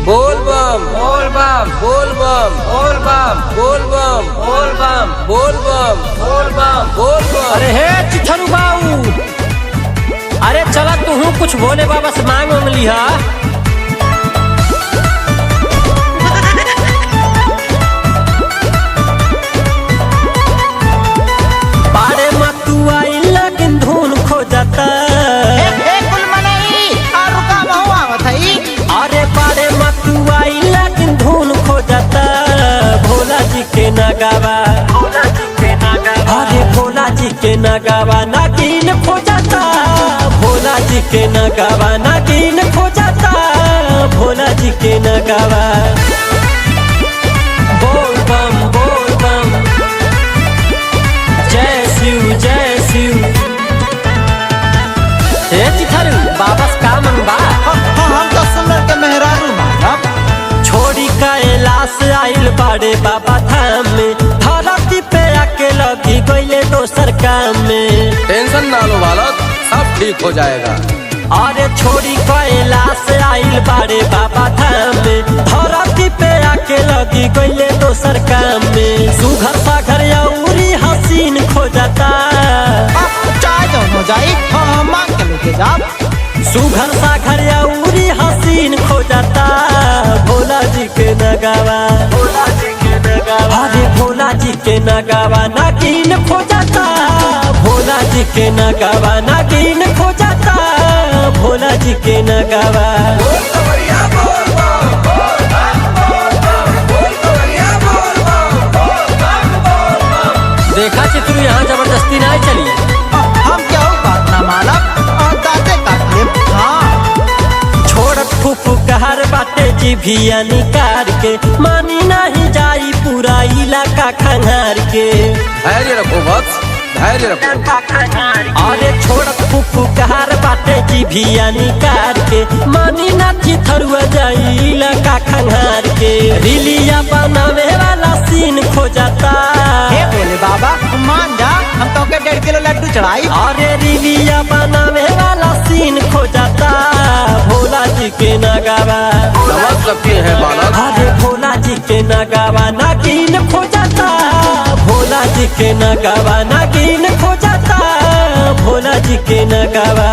बोल बम बोल बम बोल बम बोल बम बोल बम बोल बम बोल बम बोल बम बोल बम। अरे हे चिथरू बाऊ, अरे चला तू कुछ भोले बाबा से मांग वांग लिहा। पारे मतुआ लेकिन धुन खो जाता। अरे पारे मतुआ लेकिन धुन खो जाता। भोला जी के नगावा, अरे भोला जी के नगावा नागिन खो जाता। भोला जी के नगावा नागिन खो जाता। भोला जी के नगावा बोल बम बोल बम, जय शिव जय शिव। हे चिथरू बाबा से का मनबा? हम तो सुंदर के मेहरारू मानब। छोड़ी कैलाश आइल बाड़े बाबा धाम में। धरती पे आके लगी गईले दोसर काम में। टेंशन ना लो बालक, सब ठीक हो जाएगा। अरे छोड़ी कैलाश आइल बाड़े बाबा धाम में। धरती पे आके लगी गईले दोसर काम में। सुघर सागर औरी हसीन खो जाता। चाय जौन हो जाई हम मांग के लेके जाब। सुघर सागर औरी हसीन खो जाता। भोला जी के नगावा, भोला जी के नगावा, अरे भोला जी के नगावा नागिन खो जाता। भोला जी के नगावा नागिन खो जाता। भोला जी के नगावा देखा चित्रू यहाँ जबरदस्ती नहीं चली। हम क्या बात ना मानब, दाते काट ले। हाँ छोड़त फूफू कहर बाटे जीभिया निकार के। मानी नहीं जाई पूरा इलाका खंगार के। धैर्य रखो वत्स, धैर्य रखो। अरे छोड़त फूफू कहर बाटे जीभिया निकार के। मानी ना चिथरुआ जाई इलाका खंगार के। रिलिया बनावे वाला सीन खो जाता। हे बोले बाबा मान जा, हम तो के 1.5 किलो लड्डू चढ़ाई। अरे रिलिया बनावे वाला सीन खो जाता। भोला जी के नगावा समझ सकते हैं बालक। अरे भोला जी के नगावा नागिन खो जाता। भोला जी के नगावा नागिन खो जाता। भोला जी के नगावा